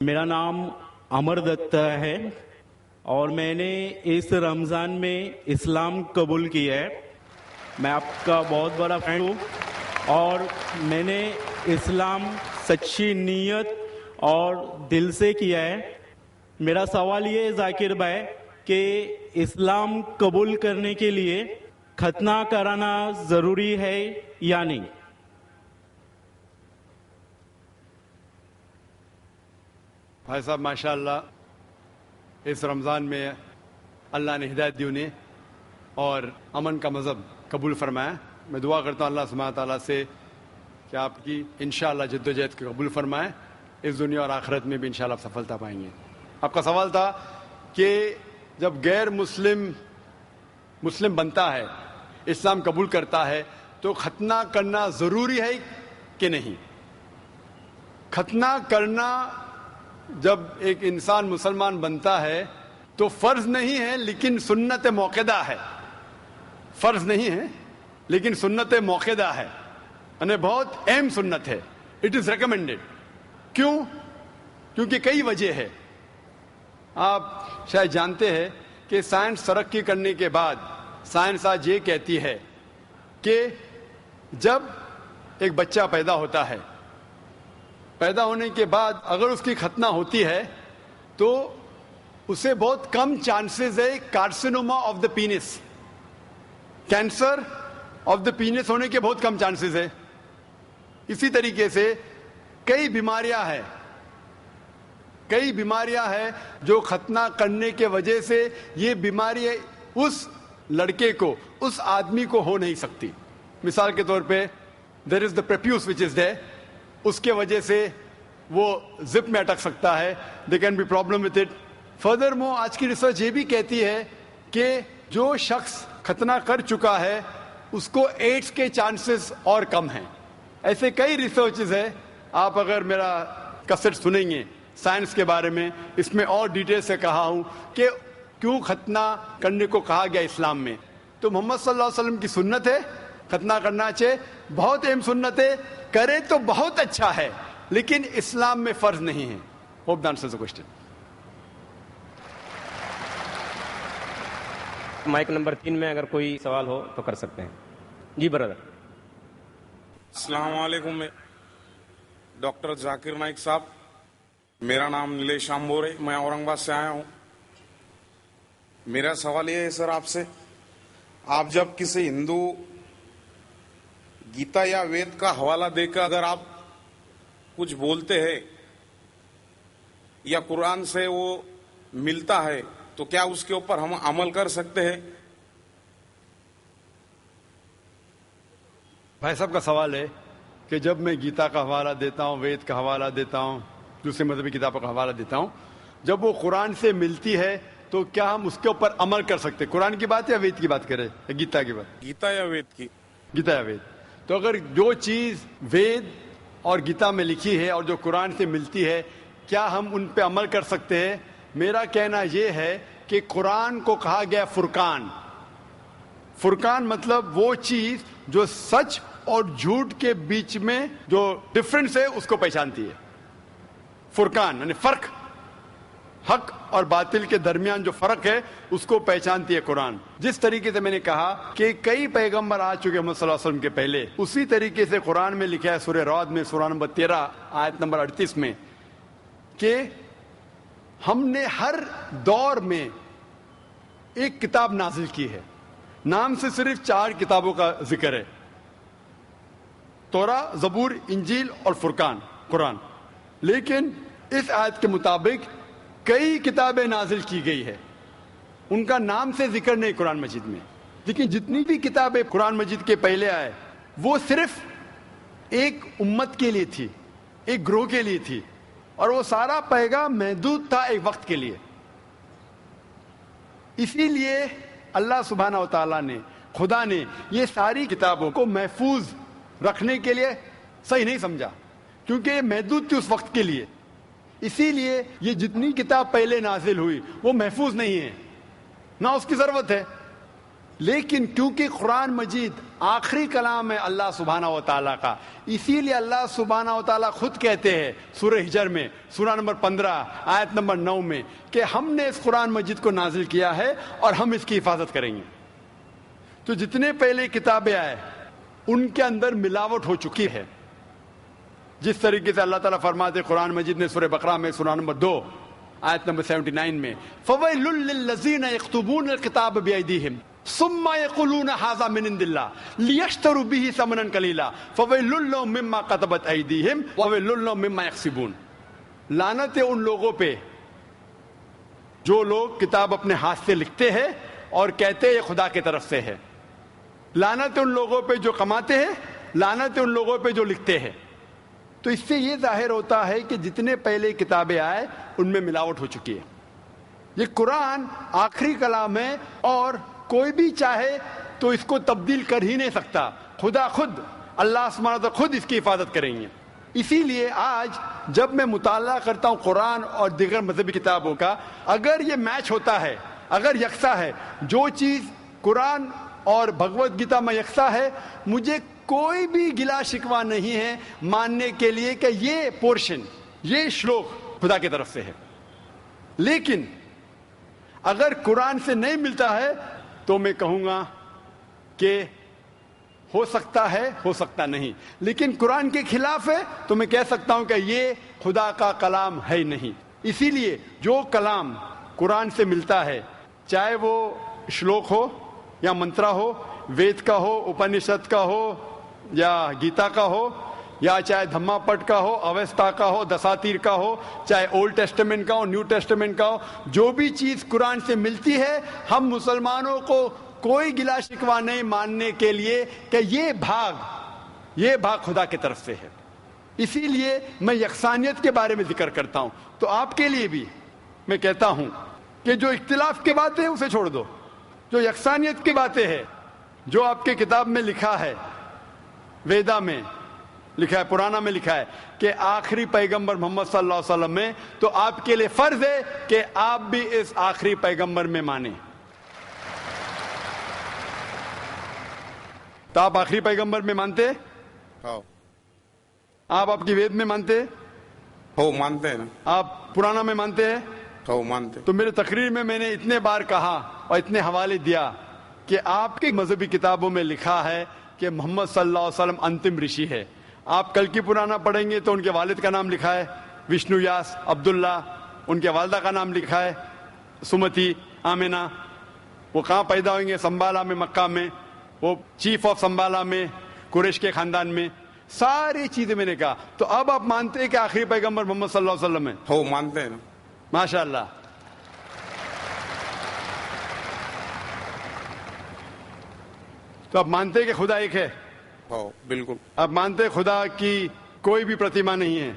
میرا نام امر دتا ہے اور میں نے اس رمضان میں اسلام قبول کیا ہے. میں آپ کا بہت بڑا فین ہوں اور میں نے اسلام سچی نیت اور دل سے کیا ہے. میرا سوال یہ ہے ذاکر بھائی کہ اسلام قبول کرنے کے لیے ختنہ کرانا ضروری ہے یا نہیں؟ بھائی صاحب ماشاء اللہ اس رمضان میں اللہ نے ہدایت دی انہیں اور امن کا مذہب قبول فرمایا. میں دعا کرتا ہوں اللہ سبحانہ تعالیٰ سے کہ آپ کی انشاءاللہ جد و جہد کو قبول فرمائے. اس دنیا اور آخرت میں بھی انشاءاللہ آپ سفلتا پائیں گے. آپ کا سوال تھا کہ جب غیر مسلم بنتا ہے، اسلام قبول کرتا ہے، تو ختنہ کرنا ضروری ہے کہ نہیں؟ ختنہ کرنا جب ایک انسان مسلمان بنتا ہے تو فرض نہیں ہے لیکن سنت موقدہ ہے. فرض نہیں ہے لیکن سنت موقدہ ہے، یعنی بہت اہم سنت ہے. It is recommended. کیوں؟ کیونکہ کئی وجہ ہے. آپ شاید جانتے ہیں کہ سائنس ترقی کرنے کے بعد سائنس آج یہ کہتی ہے کہ جب ایک بچہ پیدا ہوتا ہے، پیدا ہونے کے بعد اگر اس کی ختنہ ہوتی ہے تو اسے بہت کم چانسز ہے carcinoma of the penis, cancer of the penis ہونے کے بہت کم چانسز ہے. اسی طریقے سے کئی بیماریاں ہیں جو ختنہ کرنے کے وجہ سے یہ بیماری اس لڑکے کو، اس آدمی کو ہو نہیں سکتی. مثال کے طور پہ دیر از دا پریپیوس وچ از دیر، اس کے وجہ سے وہ زپ میں اٹک سکتا ہے. They can be problem with it. Further more آج کی ریسرچ یہ بھی کہتی ہے کہ جو شخص ختنہ کر چکا ہے اس کو ایڈس کے چانسز اور کم ہیں. ایسے کئی ریسرچز ہیں. آپ اگر میرا کیسٹ سنیں گے سائنس کے بارے میں، اس میں اور ڈیٹیل سے کہا ہوں کہ کیوں ختنہ کرنے کو کہا گیا اسلام میں. تو محمد صلی اللہ علیہ وسلم کی سنت ہے، ختنہ کرنا چاہیے، بہت اہم سنت ہے. کرے تو بہت اچھا ہے لیکن اسلام میں فرض نہیں ہے. Hope the answers the question. Mic number 3 میں اگر کوئی سوال ہو تو کر سکتے ہیں. جی برادر. السلام علیکم. ڈاکٹر ذاکر نائک صاحب، میرا نام نیلیش آمبور ہے، میں اورنگ آباد سے آیا ہوں. میرا سوال یہ ہے سر آپ سے، آپ جب کسی ہندو گیتا یا وید کا حوالہ دے کر اگر آپ کچھ بولتے ہیں یا قرآن سے وہ ملتا ہے تو کیا اس کے اوپر ہم عمل کر سکتے ہیں؟ بھائی صاحب کا سوال ہے کہ جب میں گیتا کا حوالہ دیتا ہوں، وید کا حوالہ دیتا ہوں، دوسرے مذہبی کتابوں کا حوالہ دیتا ہوں، جب وہ قرآن سے ملتی ہے تو کیا ہم اس کے اوپر عمل کر سکتے؟ قرآن کی بات یا وید کی بات کریں یا گیتا کی بات؟ گیتا یا وید کی؟ گیتا یا وید. تو اگر جو چیز وید اور گیتا میں لکھی ہے اور جو قرآن سے ملتی ہے، کیا ہم ان پہ عمل کر سکتے ہیں؟ میرا کہنا یہ ہے کہ قرآن کو کہا گیا فرقان. فرقان مطلب وہ چیز جو سچ اور جھوٹ کے بیچ میں جو ڈفرنس ہے اس کو پہچانتی ہے. فرقان یعنی فرق، حق اور باطل کے درمیان جو فرق ہے اس کو پہچانتی ہے قرآن. جس طریقے سے میں نے کہا کہ کئی پیغمبر آ چکے محمد صلی اللہ علیہ وسلم کے پہلے، اسی طریقے سے قرآن میں لکھا ہے سورہ رعد میں سورہ نمبر 13 آیت نمبر 38 میں کہ ہم نے ہر دور میں ایک کتاب نازل کی ہے. نام سے صرف 4 کتابوں کا ذکر ہے، توراہ، زبور، انجیل اور فرقان، قرآن. لیکن اس آیت کے مطابق کئی کتابیں نازل کی گئی ہے، ان کا نام سے ذکر نہیں قرآن مجید میں. لیکن جتنی بھی کتابیں قرآن مجید کے پہلے آئے وہ صرف ایک امت کے لیے تھی، ایک گروہ کے لیے تھی، اور وہ سارا پیغام محدود تھا ایک وقت کے لیے. اسی لیے اللہ سبحانہ و تعالیٰ نے، خدا نے یہ ساری کتابوں کو محفوظ رکھنے کے لیے صحیح نہیں سمجھا، کیونکہ یہ محدود تھی اس وقت کے لیے. اسی لیے یہ جتنی کتاب پہلے نازل ہوئی وہ محفوظ نہیں ہے، نہ اس کی ضرورت ہے. لیکن کیونکہ قرآن مجید آخری کلام ہے اللہ سبحانہ و تعالیٰ کا. اسی لیے اللہ سبحانہ و تعالیٰ خود کہتے ہیں سورہ ہجر میں سورہ نمبر 15 آیت نمبر 9 میں کہ ہم نے اس قرآن مجید کو نازل کیا ہے اور ہم اس کی حفاظت کریں گے. تو جتنے پہلے کتابیں آئے ان کے اندر ملاوٹ ہو چکی ہے. جس طریقے سے اللہ تعالیٰ فرماتے قرآن مجید نے سورہ بقرہ میں سورہ نمبر 2 آیت نمبر 79 میں فَوَيْلٌ لِّلَّذِينَ يَكْتُبُونَ الْكِتَابَ بِأَيْدِيهِمْ ثُمَّ يَقُولُونَ هَٰذَا مِنْ عِندِ اللَّهِ لِيَشْتَرُوا بِهِ ثَمَنًا قَلِيلًا فَوَيْلٌ لَّهُم مِّمَّا كَتَبَتْ أَيْدِيهِمْ وَوَيْلٌ لَّهُم مِّمَّا يَكْسِبُونَ. لعنت ہے ان لوگوں پہ جو لوگ کتاب اپنے ہاتھ سے لکھتے ہیں اور کہتے ہیں یہ خدا کی طرف سے ہے. لعنت ہے ان لوگوں پہ جو کماتے ہیں, لعنت ہے ان لوگوں پہ جو لکھتے ہیں. تو اس سے یہ ظاہر ہوتا ہے کہ جتنے پہلے کتابیں آئے ان میں ملاوٹ ہو چکی ہے. یہ قرآن آخری کلام ہے اور کوئی بھی چاہے تو اس کو تبدیل کر ہی نہیں سکتا. خدا خود اللہ سبحانہ و تعالیٰ خود اس کی حفاظت کریں گے. اسی لیے آج جب میں مطالعہ کرتا ہوں قرآن اور دیگر مذہبی کتابوں کا, اگر یہ میچ ہوتا ہے, اگر یکساں ہے, جو چیز قرآن اور بھگوت گیتا میں یکساں ہے, مجھے کوئی بھی گلا شکوہ نہیں ہے ماننے کے لیے کہ یہ پورشن, یہ شلوک خدا کی طرف سے ہے. لیکن اگر قرآن سے نہیں ملتا ہے تو میں کہوں گا کہ ہو سکتا ہے, ہو سکتا نہیں. لیکن قرآن کے خلاف ہے تو میں کہہ سکتا ہوں کہ یہ خدا کا کلام ہے نہیں. اسی لیے جو کلام قرآن سے ملتا ہے, چاہے وہ شلوک ہو یا منترا ہو, وید کا ہو, اپنشد کا ہو یا گیتا کا ہو, یا چاہے دھما پٹ کا ہو, اوستا کا ہو, دساتیر کا ہو, چاہے اولڈ ٹیسٹمنٹ کا ہو, نیو ٹیسٹمنٹ کا ہو, جو بھی چیز قرآن سے ملتی ہے ہم مسلمانوں کو کوئی گلا شکوہ نہیں ماننے کے لیے کہ یہ بھاگ خدا کی طرف سے ہے. اسی لیے میں یکسانیت کے بارے میں ذکر کرتا ہوں. تو آپ کے لیے بھی میں کہتا ہوں کہ جو اختلاف کی باتیں ہیں اسے چھوڑ دو. جو یکسانیت کی باتیں ہیں, جو آپ کے کتاب میں لکھا ہے, ویدا میں لکھا ہے, پرانا میں لکھا ہے کہ آخری پیغمبر محمد صلی اللہ علیہ وسلم میں, تو آپ کے لیے فرض ہے کہ آپ بھی اس آخری پیغمبر میں مانیں. تو آپ آخری پیغمبر میں مانتے, آپ کی وید میں مانتے ہو, مانتے ہیں نا, آپ پرانا میں مانتے ہیں ہو, مانتے. تو میرے تقریر میں نے اتنے بار کہا اور اتنے حوالے دیا کہ آپ کی مذہبی کتابوں میں لکھا ہے کہ محمد صلی اللہ علیہ وسلم انتم رشی ہے. آپ کل کی پرانا پڑھیں گے تو ان کے والد کا نام لکھا ہے وشنو یاس عبداللہ, ان کے والدہ کا نام لکھا ہے سمتی آمینہ. وہ کہاں پیدا ہوئیں گے؟ سنبالا میں, مکہ میں. وہ چیف آف سنبالا میں, قریش کے خاندان میں. ساری چیزیں میں نے کہا. تو اب آپ مانتے ہیں کہ آخری پیغمبر محمد صلی اللہ علیہ وسلم ہے؟ ہو, مانتے ہیں نا. ماشاء اللہ. تو آپ مانتے ہیں کہ خدا ایک ہے؟ ہو, بالکل. آپ مانتے ہیں خدا کی کوئی بھی پرتیما نہیں ہے؟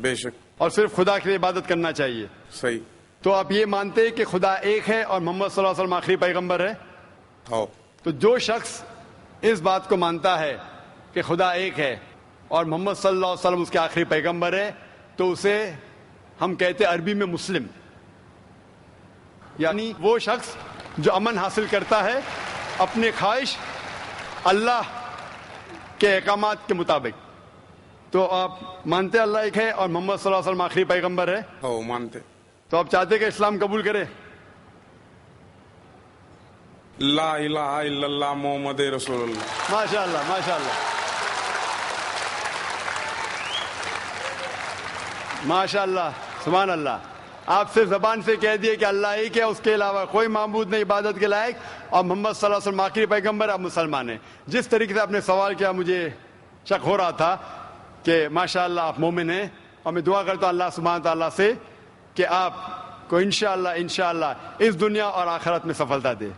بے شک. اور صرف خدا کی عبادت کرنا چاہیے؟ صحیح. تو آپ یہ مانتے ہیں کہ خدا ایک ہے اور محمد صلی اللہ علیہ وسلم آخری پیغمبر ہے؟ ہو. تو جو شخص اس بات کو مانتا ہے کہ خدا ایک ہے اور محمد صلی اللہ علیہ وسلم اس کے آخری پیغمبر ہے, تو اسے ہم کہتے ہیں عربی میں مسلم, یعنی وہ شخص جو امن حاصل کرتا ہے اپنی خواہش اللہ کے احکامات کے مطابق. تو آپ مانتے اللہ ایک ہے اور محمد صلی اللہ علیہ وسلم آخری پیغمبر ہے؟ ہو, مانتے. تو آپ چاہتے کہ اسلام قبول کرے؟ لا الہ الا اللہ محمد رسول اللہ. ماشاء اللہ, ماشاء اللہ, ماشاء اللہ, سبحان اللہ. آپ صرف زبان سے کہہ دیے کہ اللہ ایک ہے, اس کے علاوہ کوئی معبود نہیں عبادت کے لائق, اور محمد صلی اللہ علیہ وسلم آخری پیغمبر, آپ مسلمان ہیں. جس طریقے سے آپ نے سوال کیا مجھے شک ہو رہا تھا کہ ماشاء اللہ آپ مومن ہیں, اور میں دعا کرتا ہوں اللہ سبحانہ تعالیٰ سے کہ آپ کو انشاءاللہ اس دنیا اور آخرت میں سفلتا دے.